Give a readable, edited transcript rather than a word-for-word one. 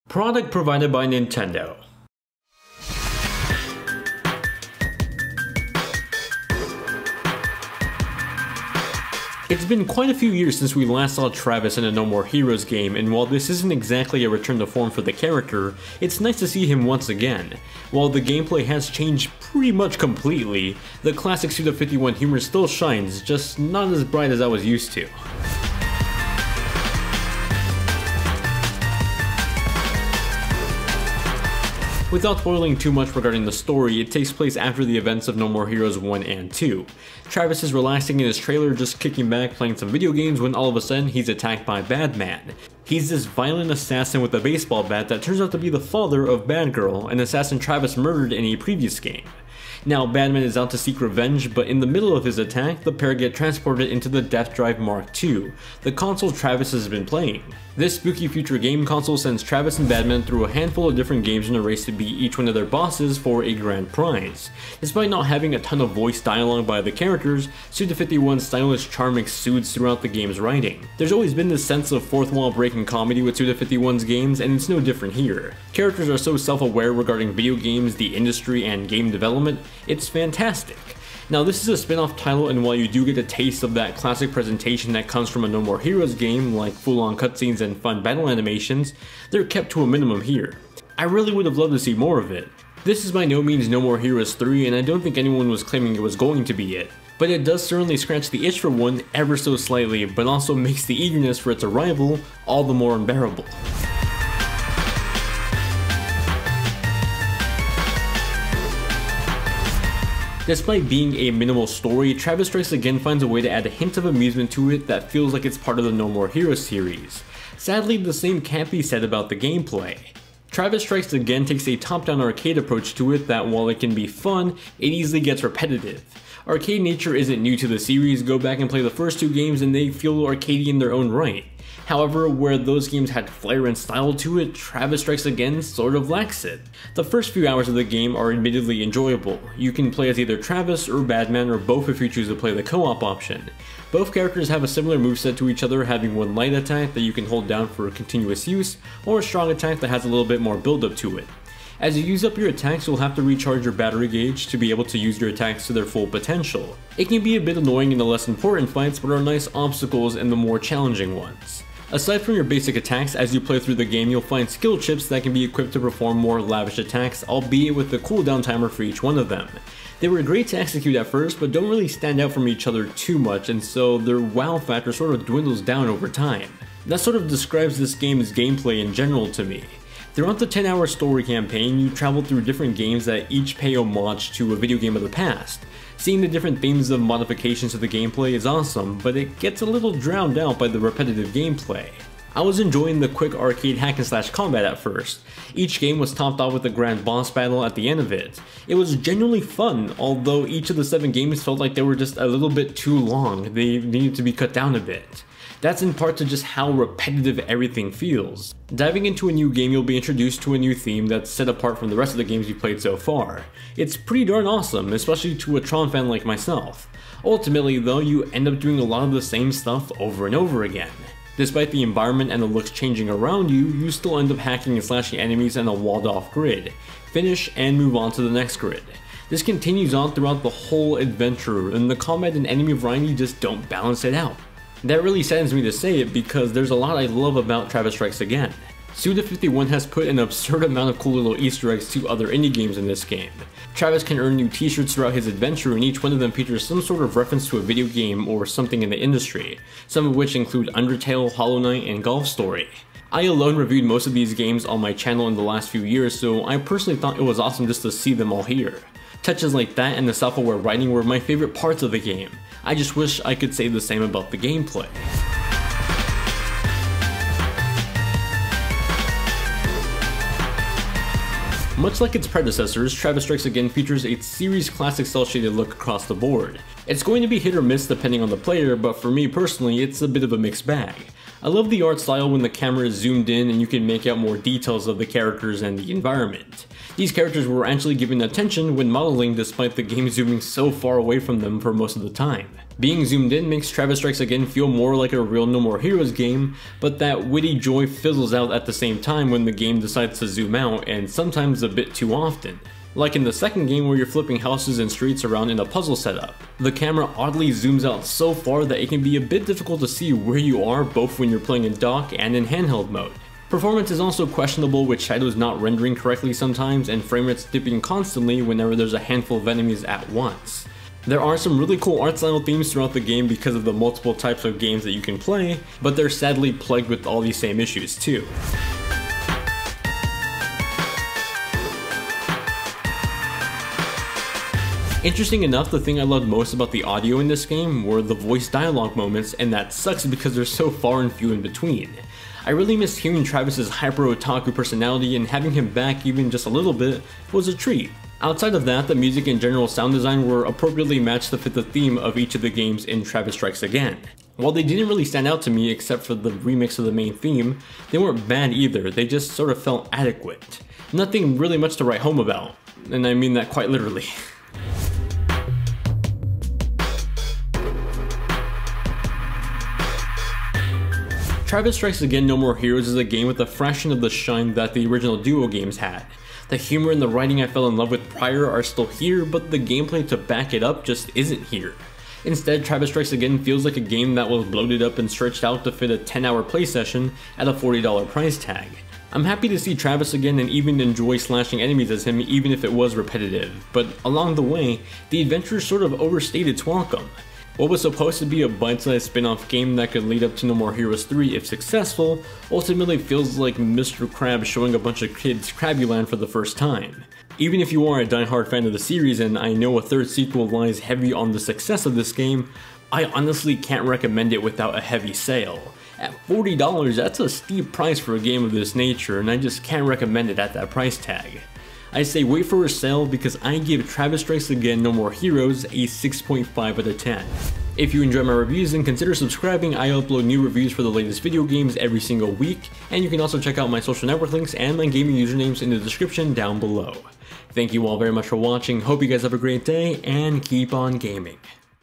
Product provided by Nintendo. It's been quite a few years since we last saw Travis in a No More Heroes game, and while this isn't exactly a return to form for the character, it's nice to see him once again. While the gameplay has changed pretty much completely, the classic Suda51 humor still shines, just not as bright as I was used to. Without spoiling too much regarding the story, it takes place after the events of No More Heroes 1 and 2. Travis is relaxing in his trailer, just kicking back playing some video games, when all of a sudden he's attacked by Badman. He's this violent assassin with a baseball bat that turns out to be the father of Batgirl, an assassin Travis murdered in a previous game. Now, Batman is out to seek revenge, but in the middle of his attack, the pair get transported into the Death Drive Mark II, the console Travis has been playing. This spooky future game console sends Travis and Batman through a handful of different games in a race to beat each one of their bosses for a grand prize. Despite not having a ton of voice dialogue by the characters, Suda51's stylish charm exudes throughout the game's writing. There's always been this sense of fourth wall breaking comedy with Suda51's games, and it's no different here. Characters are so self-aware regarding video games, the industry, and game development, it's fantastic. Now, this is a spin-off title, and while you do get a taste of that classic presentation that comes from a No More Heroes game, like full-on cutscenes and fun battle animations, they're kept to a minimum here. I really would have loved to see more of it. This is by no means No More Heroes 3, and I don't think anyone was claiming it was going to be it. But it does certainly scratch the itch for one ever so slightly, but also makes the eagerness for its arrival all the more unbearable. Despite being a minimal story, Travis Strikes Again finds a way to add a hint of amusement to it that feels like it's part of the No More Heroes series. Sadly, the same can't be said about the gameplay. Travis Strikes Again takes a top-down arcade approach to it that, while it can be fun, it easily gets repetitive. Arcade nature isn't new to the series, go back and play the first two games and they feel arcadey in their own right. However, where those games had flair and style to it, Travis Strikes Again sort of lacks it. The first few hours of the game are admittedly enjoyable. You can play as either Travis or Batman, or both if you choose to play the co-op option. Both characters have a similar moveset to each other, having one light attack that you can hold down for continuous use, or a strong attack that has a little bit more build-up to it. As you use up your attacks, you'll have to recharge your battery gauge to be able to use your attacks to their full potential. It can be a bit annoying in the less important fights, but are nice obstacles in the more challenging ones. Aside from your basic attacks, as you play through the game you'll find skill chips that can be equipped to perform more lavish attacks, albeit with the cooldown timer for each one of them. They were great to execute at first, but don't really stand out from each other too much, and so their wow factor sort of dwindles down over time. That sort of describes this game's gameplay in general to me. Throughout the 10-hour story campaign, you travel through different games that each pay homage to a video game of the past. Seeing the different themes of modifications to the gameplay is awesome, but it gets a little drowned out by the repetitive gameplay. I was enjoying the quick arcade hack and slash combat at first. Each game was topped off with a grand boss battle at the end of it. It was genuinely fun, although each of the 7 games felt like they were just a little bit too long. They needed to be cut down a bit. That's in part to just how repetitive everything feels. Diving into a new game, you'll be introduced to a new theme that's set apart from the rest of the games you've played so far. It's pretty darn awesome, especially to a Tron fan like myself. Ultimately though, you end up doing a lot of the same stuff over and over again. Despite the environment and the looks changing around you, you still end up hacking and slashing enemies in a walled off grid. Finish and move on to the next grid. This continues on throughout the whole adventure, and the combat and enemy variety just don't balance it out. That really saddens me to say it because there's a lot I love about Travis Strikes Again. Suda51 has put an absurd amount of cool little Easter eggs to other indie games in this game. Travis can earn new t-shirts throughout his adventure, and each one of them features some sort of reference to a video game or something in the industry, some of which include Undertale, Hollow Knight, and Golf Story. I alone reviewed most of these games on my channel in the last few years, so I personally thought it was awesome just to see them all here. Touches like that and the self-aware writing were my favorite parts of the game. I just wish I could say the same about the gameplay. Much like its predecessors, Travis Strikes Again features a series classic cel-shaded look across the board. It's going to be hit or miss depending on the player, but for me personally, it's a bit of a mixed bag. I love the art style when the camera is zoomed in and you can make out more details of the characters and the environment. These characters were actually given attention when modeling despite the game zooming so far away from them for most of the time. Being zoomed in makes Travis Strikes Again feel more like a real No More Heroes game, but that witty joy fizzles out at the same time when the game decides to zoom out, and sometimes a bit too often. Like in the second game where you're flipping houses and streets around in a puzzle setup. The camera oddly zooms out so far that it can be a bit difficult to see where you are both when you're playing in dock and in handheld mode. Performance is also questionable with shadows not rendering correctly sometimes and frame rates dipping constantly whenever there's a handful of enemies at once. There are some really cool art style themes throughout the game because of the multiple types of games that you can play, but they're sadly plagued with all these same issues too. Interesting enough, the thing I loved most about the audio in this game were the voice dialogue moments, and that sucks because they're so far and few in between. I really missed hearing Travis's hyper otaku personality, and having him back even just a little bit was a treat. Outside of that, the music and general sound design were appropriately matched to fit the theme of each of the games in Travis Strikes Again. While they didn't really stand out to me except for the remix of the main theme, they weren't bad either, they just sort of felt adequate. Nothing really much to write home about, and I mean that quite literally. Travis Strikes Again No More Heroes is a game with a fraction of the shine that the original Duo games had. The humor and the writing I fell in love with prior are still here, but the gameplay to back it up just isn't here. Instead, Travis Strikes Again feels like a game that was bloated up and stretched out to fit a 10-hour play session at a $40 price tag. I'm happy to see Travis again and even enjoy slashing enemies as him even if it was repetitive, but along the way, the adventure sort of overstayed its welcome. What was supposed to be a bite-sized spin-off game that could lead up to No More Heroes 3 if successful, ultimately feels like Mr. Krabs showing a bunch of kids Krabuland for the first time. Even if you are a die-hard fan of the series, and I know a third sequel lies heavy on the success of this game, I honestly can't recommend it without a heavy sale. At $40, that's a steep price for a game of this nature, and I just can't recommend it at that price tag. I say wait for a sale because I give Travis Strikes Again No More Heroes a 6.5 out of 10. If you enjoy my reviews, then consider subscribing. I upload new reviews for the latest video games every single week, and you can also check out my social network links and my gaming usernames in the description down below. Thank you all very much for watching, hope you guys have a great day, and keep on gaming.